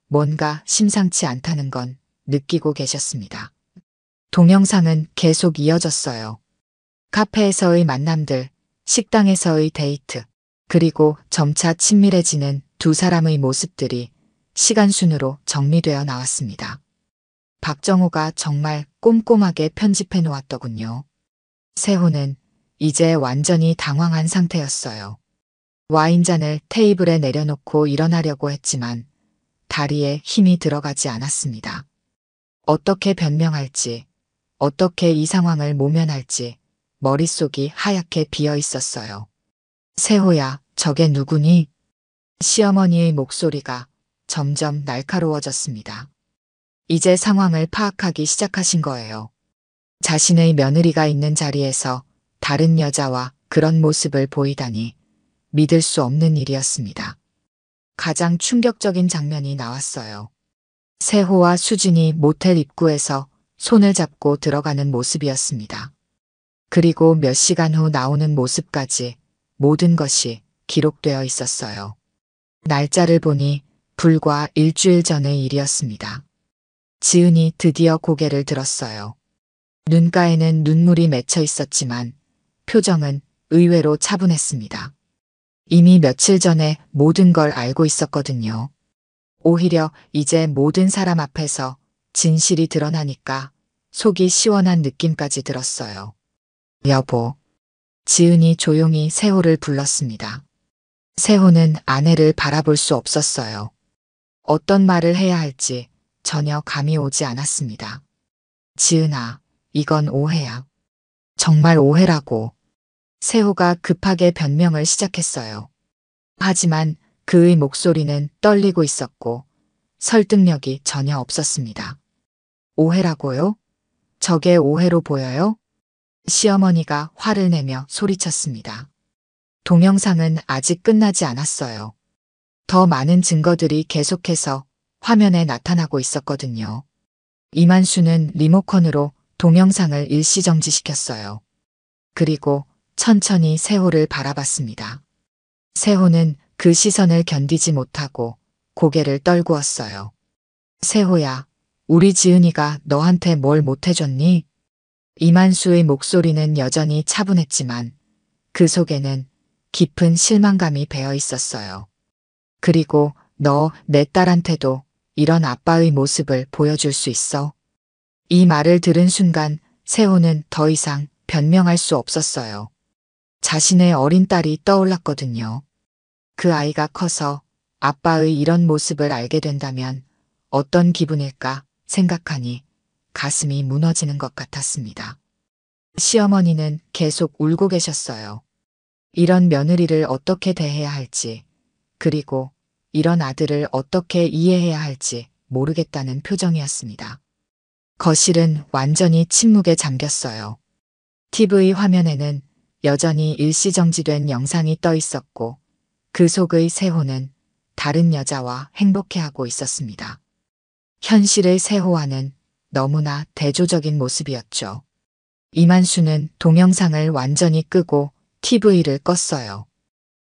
Speaker 1: 뭔가 심상치 않다는 건 느끼고 계셨습니다. 동영상은 계속 이어졌어요. 카페에서의 만남들, 식당에서의 데이트, 그리고 점차 친밀해지는 두 사람의 모습들이 시간순으로 정리되어 나왔습니다. 박정호가 정말 꼼꼼하게 편집해 놓았더군요. 세호는 이제 완전히 당황한 상태였어요. 와인잔을 테이블에 내려놓고 일어나려고 했지만 다리에 힘이 들어가지 않았습니다. 어떻게 변명할지, 어떻게 이 상황을 모면할지 머릿속이 하얗게 비어 있었어요. 세호야, 저게 누구니? 시어머니의 목소리가 점점 날카로워졌습니다. 이제 상황을 파악하기 시작하신 거예요. 자신의 며느리가 있는 자리에서 다른 여자와 그런 모습을 보이다니 믿을 수 없는 일이었습니다. 가장 충격적인 장면이 나왔어요. 세호와 수진이 모텔 입구에서 손을 잡고 들어가는 모습이었습니다. 그리고 몇 시간 후 나오는 모습까지 모든 것이 기록되어 있었어요. 날짜를 보니 불과 일주일 전의 일이었습니다. 지은이 드디어 고개를 들었어요. 눈가에는 눈물이 맺혀 있었지만 표정은 의외로 차분했습니다. 이미 며칠 전에 모든 걸 알고 있었거든요. 오히려 이제 모든 사람 앞에서 진실이 드러나니까 속이 시원한 느낌까지 들었어요. 여보. 지은이 조용히 세호를 불렀습니다. 세호는 아내를 바라볼 수 없었어요. 어떤 말을 해야 할지 전혀 감이 오지 않았습니다. 지은아, 이건 오해야. 정말 오해라고. 세호가 급하게 변명을 시작했어요. 하지만 그의 목소리는 떨리고 있었고 설득력이 전혀 없었습니다. 오해라고요? 저게 오해로 보여요? 시어머니가 화를 내며 소리쳤습니다. 동영상은 아직 끝나지 않았어요. 더 많은 증거들이 계속해서 화면에 나타나고 있었거든요. 이만수는 리모컨으로 동영상을 일시정지시켰어요. 그리고 천천히 세호를 바라봤습니다. 세호는 그 시선을 견디지 못하고 고개를 떨구었어요. 세호야, 우리 지은이가 너한테 뭘 못해줬니? 이만수의 목소리는 여전히 차분했지만 그 속에는 깊은 실망감이 배어 있었어요. 그리고 너 내 딸한테도 이런 아빠의 모습을 보여줄 수 있어? 이 말을 들은 순간 세호는 더 이상 변명할 수 없었어요. 자신의 어린 딸이 떠올랐거든요. 그 아이가 커서 아빠의 이런 모습을 알게 된다면 어떤 기분일까 생각하니 가슴이 무너지는 것 같았습니다. 시어머니는 계속 울고 계셨어요. 이런 며느리를 어떻게 대해야 할지, 그리고 이런 아들을 어떻게 이해해야 할지 모르겠다는 표정이었습니다. 거실은 완전히 침묵에 잠겼어요. TV 화면에는 여전히 일시정지된 영상이 떠 있었고 그 속의 세호는 다른 여자와 행복해하고 있었습니다. 현실의 세호와는 너무나 대조적인 모습이었죠. 이만수는 동영상을 완전히 끄고 TV를 껐어요.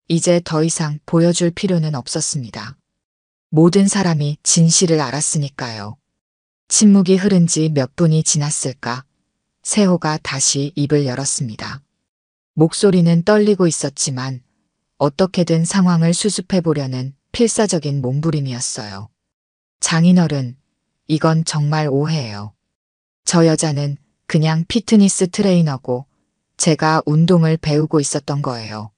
Speaker 1: 이제 더 이상 보여줄 필요는 없었습니다. 모든 사람이 진실을 알았으니까요. 침묵이 흐른 지 몇 분이 지났을까? 세호가 다시 입을 열었습니다. 목소리는 떨리고 있었지만 어떻게든 상황을 수습해 보려는 필사적인 몸부림이었어요. 장인어른, 이건 정말 오해예요. 저 여자는 그냥 피트니스 트레이너고 제가 운동을 배우고 있었던 거예요.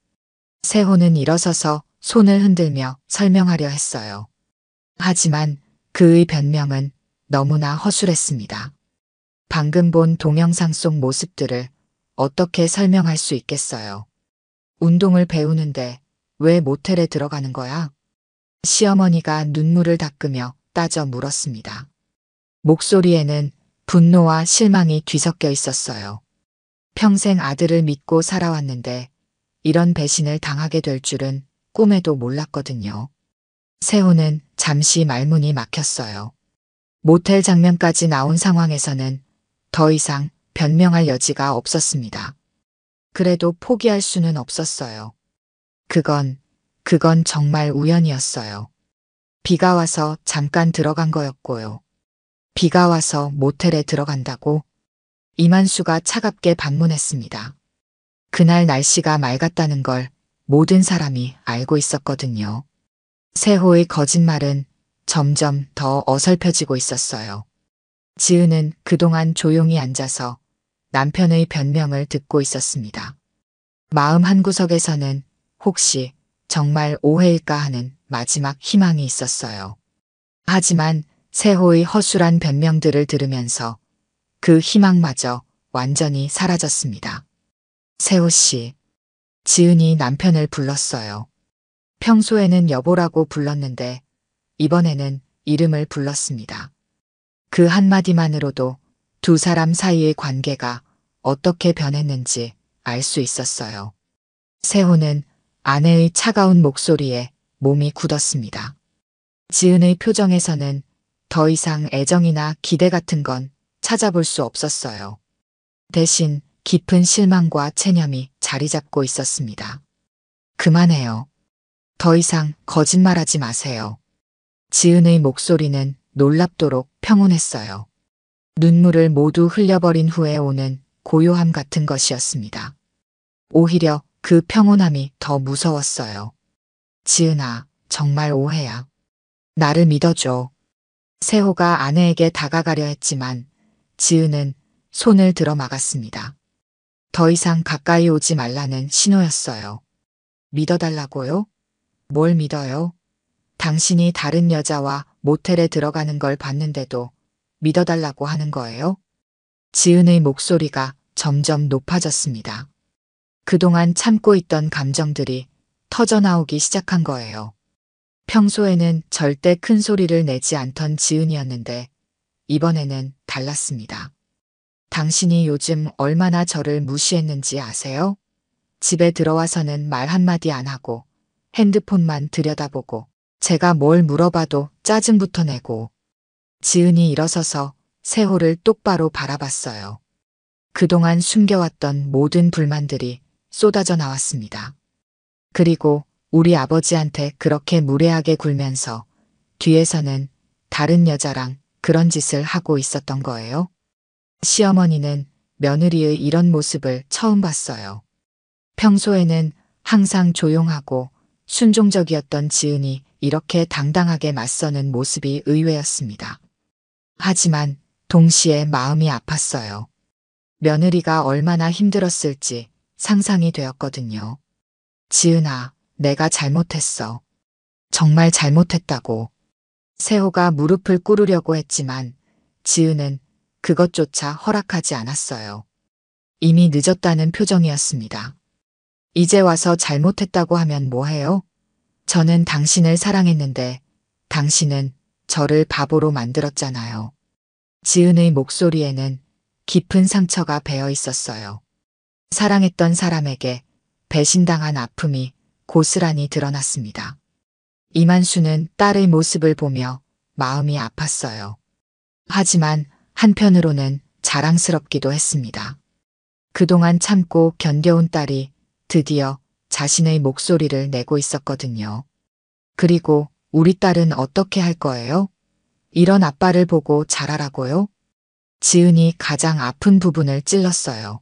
Speaker 1: 세호는 일어서서 손을 흔들며 설명하려 했어요. 하지만 그의 변명은 너무나 허술했습니다. 방금 본 동영상 속 모습들을 어떻게 설명할 수 있겠어요? 운동을 배우는데 왜 모텔에 들어가는 거야? 시어머니가 눈물을 닦으며 따져 물었습니다. 목소리에는 분노와 실망이 뒤섞여 있었어요. 평생 아들을 믿고 살아왔는데 이런 배신을 당하게 될 줄은 꿈에도 몰랐거든요. 세호는 잠시 말문이 막혔어요. 모텔 장면까지 나온 상황에서는 더 이상 변명할 여지가 없었습니다. 그래도 포기할 수는 없었어요. 그건 정말 우연이었어요. 비가 와서 잠깐 들어간 거였고요. 비가 와서 모텔에 들어간다고? 이만수가 차갑게 반문했습니다. 그날 날씨가 맑았다는 걸 모든 사람이 알고 있었거든요. 세호의 거짓말은 점점 더 어설퍼지고 있었어요. 지은은 그동안 조용히 앉아서 남편의 변명을 듣고 있었습니다. 마음 한구석에서는 혹시 정말 오해일까 하는 마지막 희망이 있었어요. 하지만 세호의 허술한 변명들을 들으면서 그 희망마저 완전히 사라졌습니다. 세호 씨, 지은이 남편을 불렀어요. 평소에는 여보라고 불렀는데 이번에는 이름을 불렀습니다. 그 한마디만으로도 두 사람 사이의 관계가 어떻게 변했는지 알 수 있었어요. 세호는 아내의 차가운 목소리에 몸이 굳었습니다. 지은의 표정에서는 더 이상 애정이나 기대 같은 건 찾아볼 수 없었어요. 대신 깊은 실망과 체념이 자리 잡고 있었습니다. 그만해요. 더 이상 거짓말하지 마세요. 지은의 목소리는 놀랍도록 평온했어요. 눈물을 모두 흘려버린 후에 오는 고요함 같은 것이었습니다. 오히려 그 평온함이 더 무서웠어요. 지은아, 정말 오해야. 나를 믿어줘. 세호가 아내에게 다가가려 했지만 지은은 손을 들어 막았습니다. 더 이상 가까이 오지 말라는 신호였어요. 믿어달라고요? 뭘 믿어요? 당신이 다른 여자와 모텔에 들어가는 걸 봤는데도 믿어달라고 하는 거예요? 지은의 목소리가 점점 높아졌습니다. 그동안 참고 있던 감정들이 터져나오기 시작한 거예요. 평소에는 절대 큰 소리를 내지 않던 지은이었는데 이번에는 달랐습니다. 당신이 요즘 얼마나 저를 무시했는지 아세요? 집에 들어와서는 말 한마디 안 하고 핸드폰만 들여다보고 제가 뭘 물어봐도 짜증부터 내고. 지은이 일어서서 세호를 똑바로 바라봤어요. 그동안 숨겨왔던 모든 불만들이 쏟아져 나왔습니다. 그리고 우리 아버지한테 그렇게 무례하게 굴면서 뒤에서는 다른 여자랑 그런 짓을 하고 있었던 거예요. 시어머니는 며느리의 이런 모습을 처음 봤어요. 평소에는 항상 조용하고 순종적이었던 지은이 이렇게 당당하게 맞서는 모습이 의외였습니다. 하지만 동시에 마음이 아팠어요. 며느리가 얼마나 힘들었을지 상상이 되었거든요. 지은아, 내가 잘못했어. 정말 잘못했다고. 세호가 무릎을 꿇으려고 했지만 지은은 그것조차 허락하지 않았어요. 이미 늦었다는 표정이었습니다. 이제 와서 잘못했다고 하면 뭐해요? 저는 당신을 사랑했는데 당신은 저를 바보로 만들었잖아요. 지은의 목소리에는 깊은 상처가 배어 있었어요. 사랑했던 사람에게 배신당한 아픔이 고스란히 드러났습니다. 이만수는 딸의 모습을 보며 마음이 아팠어요. 하지만 한편으로는 자랑스럽기도 했습니다. 그동안 참고 견뎌온 딸이 드디어 자신의 목소리를 내고 있었거든요. 그리고 우리 딸은 어떻게 할 거예요? 이런 아빠를 보고 자라라고요? 지은이 가장 아픈 부분을 찔렀어요.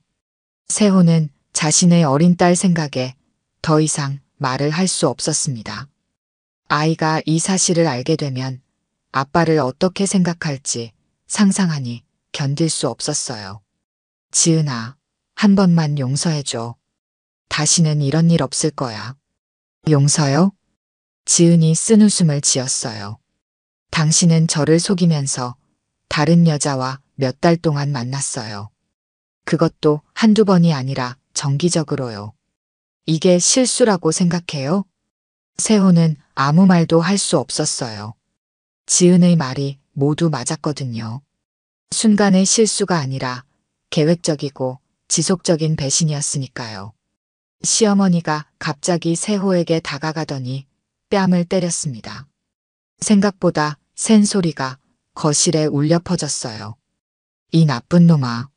Speaker 1: 세호는 자신의 어린 딸 생각에 더 이상 말을 할 수 없었습니다. 아이가 이 사실을 알게 되면 아빠를 어떻게 생각할지 상상하니 견딜 수 없었어요. 지은아, 한 번만 용서해줘. 다시는 이런 일 없을 거야. 용서요? 지은이 쓴웃음을 지었어요. 당신은 저를 속이면서 다른 여자와 몇 달 동안 만났어요. 그것도 한두 번이 아니라 정기적으로요. 이게 실수라고 생각해요? 세호는 아무 말도 할 수 없었어요. 지은의 말이 모두 맞았거든요. 순간의 실수가 아니라 계획적이고 지속적인 배신이었으니까요. 시어머니가 갑자기 세호에게 다가가더니 뺨을 때렸습니다. 생각보다 센 소리가 거실에 울려 퍼졌어요. 이 나쁜 놈아.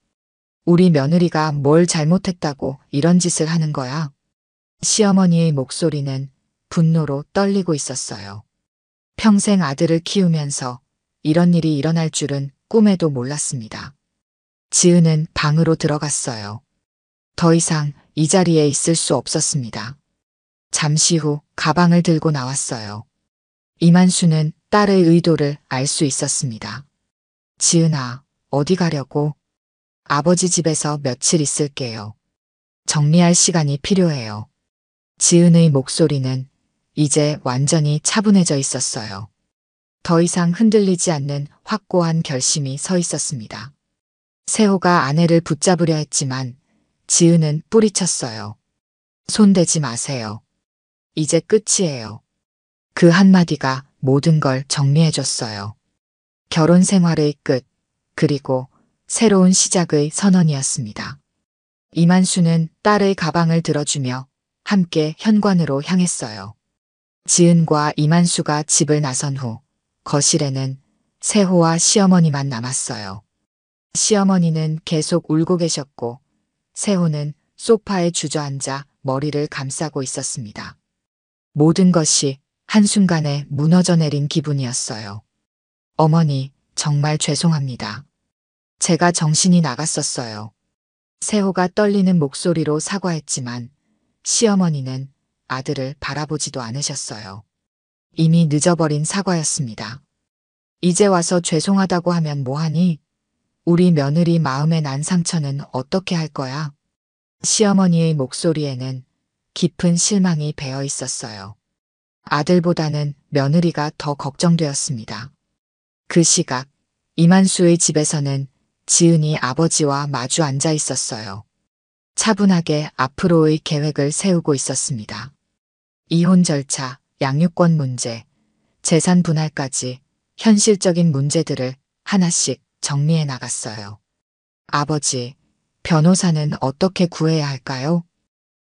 Speaker 1: 우리 며느리가 뭘 잘못했다고 이런 짓을 하는 거야? 시어머니의 목소리는 분노로 떨리고 있었어요. 평생 아들을 키우면서 이런 일이 일어날 줄은 꿈에도 몰랐습니다. 지은은 방으로 들어갔어요. 더 이상 이 자리에 있을 수 없었습니다. 잠시 후 가방을 들고 나왔어요. 이만수는 딸의 의도를 알 수 있었습니다. 지은아, 어디 가려고? 아버지 집에서 며칠 있을게요. 정리할 시간이 필요해요. 지은의 목소리는 이제 완전히 차분해져 있었어요. 더 이상 흔들리지 않는 확고한 결심이 서 있었습니다. 세호가 아내를 붙잡으려 했지만 지은은 뿌리쳤어요. 손대지 마세요. 이제 끝이에요. 그 한마디가 모든 걸 정리해줬어요. 결혼 생활의 끝, 그리고 새로운 시작의 선언이었습니다. 이만수는 딸의 가방을 들어주며 함께 현관으로 향했어요. 지은과 이만수가 집을 나선 후 거실에는 세호와 시어머니만 남았어요. 시어머니는 계속 울고 계셨고 세호는 소파에 주저앉아 머리를 감싸고 있었습니다. 모든 것이 한순간에 무너져 내린 기분이었어요. 어머니, 정말 죄송합니다. 제가 정신이 나갔었어요. 세호가 떨리는 목소리로 사과했지만 시어머니는 아들을 바라보지도 않으셨어요. 이미 늦어버린 사과였습니다. 이제 와서 죄송하다고 하면 뭐하니? 우리 며느리 마음에 난 상처는 어떻게 할 거야? 시어머니의 목소리에는 깊은 실망이 배어 있었어요. 아들보다는 며느리가 더 걱정되었습니다. 그 시각 이만수의 집에서는 지은이 아버지와 마주 앉아 있었어요. 차분하게 앞으로의 계획을 세우고 있었습니다. 이혼 절차, 양육권 문제, 재산 분할까지 현실적인 문제들을 하나씩 정리해 나갔어요. 아버지, 변호사는 어떻게 구해야 할까요?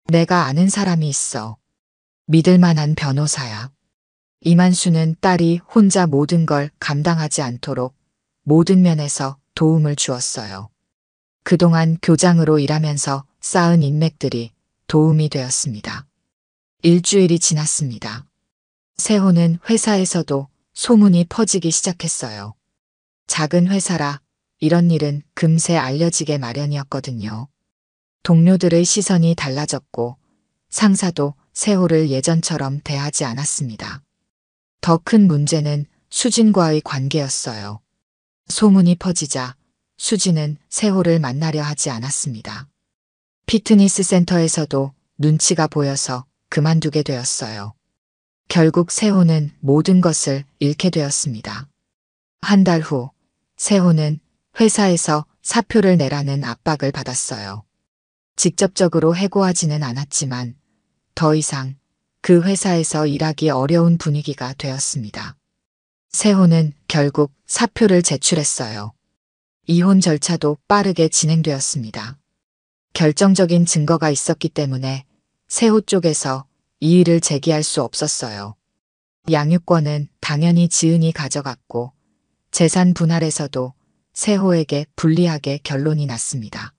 Speaker 1: 내가 아는 사람이 있어. 믿을 만한 변호사야. 이만수는 딸이 혼자 모든 걸 감당하지 않도록 모든 면에서 도움을 주었어요. 그동안 교장으로 일하면서 쌓은 인맥들이 도움이 되었습니다. 일주일이 지났습니다. 세호는 회사에서도 소문이 퍼지기 시작했어요. 작은 회사라 이런 일은 금세 알려지게 마련이었거든요. 동료들의 시선이 달라졌고 상사도 세호를 예전처럼 대하지 않았습니다. 더 큰 문제는 수진과의 관계였어요. 소문이 퍼지자 수진은 세호를 만나려 하지 않았습니다. 피트니스 센터에서도 눈치가 보여서 그만두게 되었어요. 결국 세호는 모든 것을 잃게 되었습니다. 한 달 후 세호는 회사에서 사표를 내라는 압박을 받았어요. 직접적으로 해고하지는 않았지만 더 이상 그 회사에서 일하기 어려운 분위기가 되었습니다. 세호는 결국 사표를 제출했어요. 이혼 절차도 빠르게 진행되었습니다. 결정적인 증거가 있었기 때문에 세호 쪽에서 이의를 제기할 수 없었어요. 양육권은 당연히 지은이 가져갔고 재산 분할에서도 세호에게 불리하게 결론이 났습니다.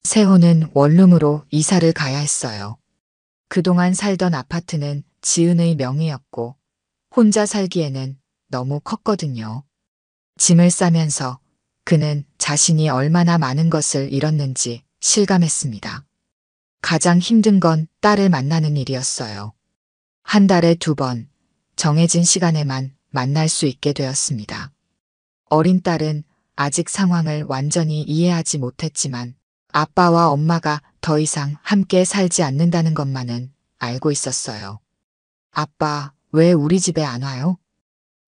Speaker 1: 세호는 원룸으로 이사를 가야 했어요. 그동안 살던 아파트는 지은의 명의였고 혼자 살기에는 너무 컸거든요. 짐을 싸면서 그는 자신이 얼마나 많은 것을 잃었는지 실감했습니다. 가장 힘든 건 딸을 만나는 일이었어요. 한 달에 2번 정해진 시간에만 만날 수 있게 되었습니다. 어린 딸은 아직 상황을 완전히 이해하지 못했지만 아빠와 엄마가 더 이상 함께 살지 않는다는 것만은 알고 있었어요. 아빠, 왜 우리 집에 안 와요?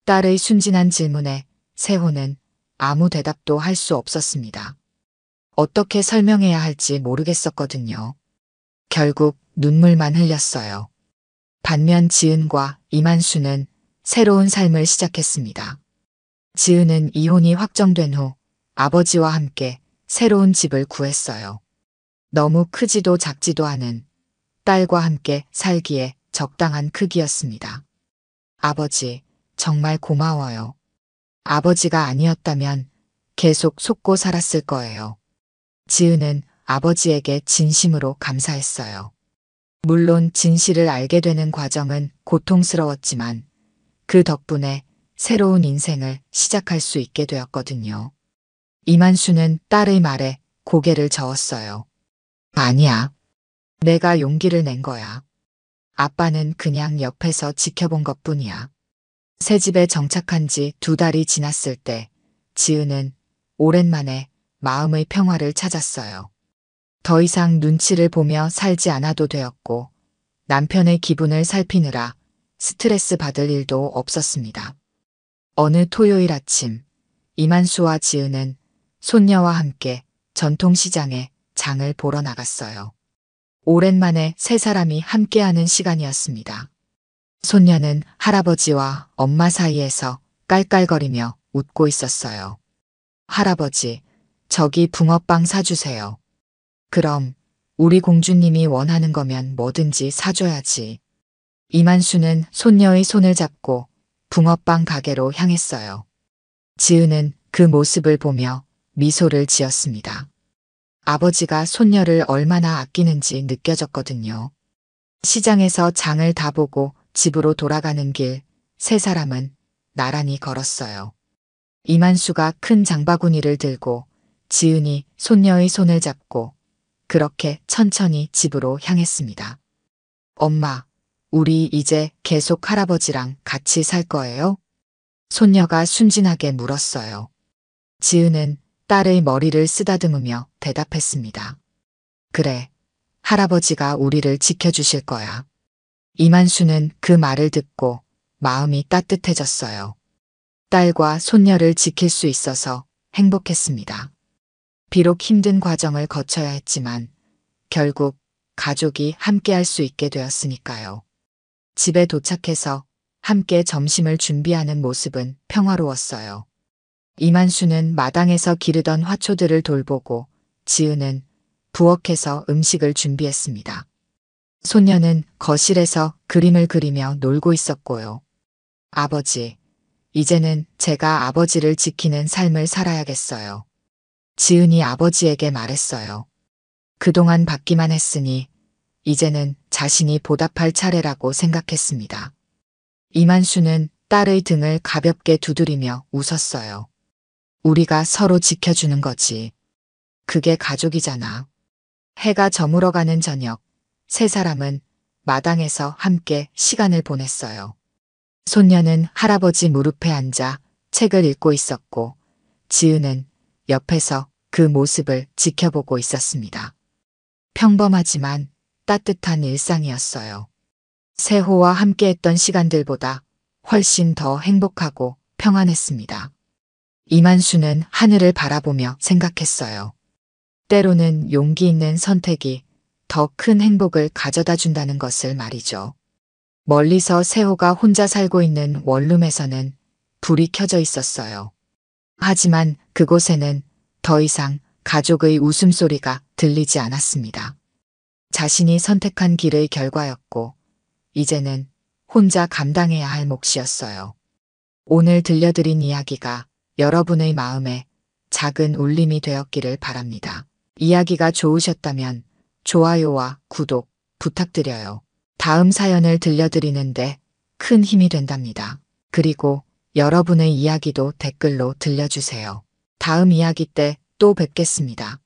Speaker 1: 딸의 순진한 질문에 세호는 아무 대답도 할 수 없었습니다. 어떻게 설명해야 할지 모르겠었거든요. 결국 눈물만 흘렸어요. 반면 지은과 이만수는 새로운 삶을 시작했습니다. 지은은 이혼이 확정된 후 아버지와 함께 새로운 집을 구했어요. 너무 크지도 작지도 않은 딸과 함께 살기에 적당한 크기였습니다. 아버지, 정말 고마워요. 아버지가 아니었다면 계속 속고 살았을 거예요. 지은은 아버지에게 진심으로 감사했어요. 물론 진실을 알게 되는 과정은 고통스러웠지만 그 덕분에 새로운 인생을 시작할 수 있게 되었거든요. 이만수는 딸의 말에 고개를 저었어요. 아니야. 내가 용기를 낸 거야. 아빠는 그냥 옆에서 지켜본 것뿐이야. 새 집에 정착한 지 2달이 지났을 때 지은은 오랜만에 마음의 평화를 찾았어요. 더 이상 눈치를 보며 살지 않아도 되었고 남편의 기분을 살피느라 스트레스 받을 일도 없었습니다. 어느 토요일 아침 이만수와 지은은 손녀와 함께 전통시장에 장을 보러 나갔어요. 오랜만에 세 사람이 함께하는 시간이었습니다. 손녀는 할아버지와 엄마 사이에서 깔깔거리며 웃고 있었어요. 할아버지, 저기 붕어빵 사주세요. 그럼 우리 공주님이 원하는 거면 뭐든지 사줘야지. 이만수는 손녀의 손을 잡고 붕어빵 가게로 향했어요. 지은은 그 모습을 보며 미소를 지었습니다. 아버지가 손녀를 얼마나 아끼는지 느껴졌거든요. 시장에서 장을 다 보고 집으로 돌아가는 길, 세 사람은 나란히 걸었어요. 이만수가 큰 장바구니를 들고 지은이 손녀의 손을 잡고 그렇게 천천히 집으로 향했습니다. 엄마, 우리 이제 계속 할아버지랑 같이 살 거예요? 손녀가 순진하게 물었어요. 지은은 딸의 머리를 쓰다듬으며 대답했습니다. 그래, 할아버지가 우리를 지켜주실 거야. 이만수는 그 말을 듣고 마음이 따뜻해졌어요. 딸과 손녀를 지킬 수 있어서 행복했습니다. 비록 힘든 과정을 거쳐야 했지만 결국 가족이 함께할 수 있게 되었으니까요. 집에 도착해서 함께 점심을 준비하는 모습은 평화로웠어요. 이만수는 마당에서 기르던 화초들을 돌보고 지은은 부엌에서 음식을 준비했습니다. 손녀는 거실에서 그림을 그리며 놀고 있었고요. 아버지, 이제는 제가 아버지를 지키는 삶을 살아야겠어요. 지은이 아버지에게 말했어요. 그동안 받기만 했으니 이제는 자신이 보답할 차례라고 생각했습니다. 이만수는 딸의 등을 가볍게 두드리며 웃었어요. 우리가 서로 지켜주는 거지. 그게 가족이잖아. 해가 저물어가는 저녁, 세 사람은 마당에서 함께 시간을 보냈어요. 손녀는 할아버지 무릎에 앉아 책을 읽고 있었고 지은은 옆에서 그 모습을 지켜보고 있었습니다. 평범하지만 따뜻한 일상이었어요. 세호와 함께했던 시간들보다 훨씬 더 행복하고 평안했습니다. 이만수는 하늘을 바라보며 생각했어요. 때로는 용기 있는 선택이 더 큰 행복을 가져다 준다는 것을 말이죠. 멀리서 세호가 혼자 살고 있는 원룸에서는 불이 켜져 있었어요. 하지만 그곳에는 더 이상 가족의 웃음소리가 들리지 않았습니다. 자신이 선택한 길의 결과였고 이제는 혼자 감당해야 할 몫이었어요. 오늘 들려드린 이야기가 여러분의 마음에 작은 울림이 되었기를 바랍니다. 이야기가 좋으셨다면 좋아요와 구독 부탁드려요. 다음 사연을 들려드리는데 큰 힘이 된답니다. 그리고 여러분의 이야기도 댓글로 들려주세요. 다음 이야기 때 또 뵙겠습니다.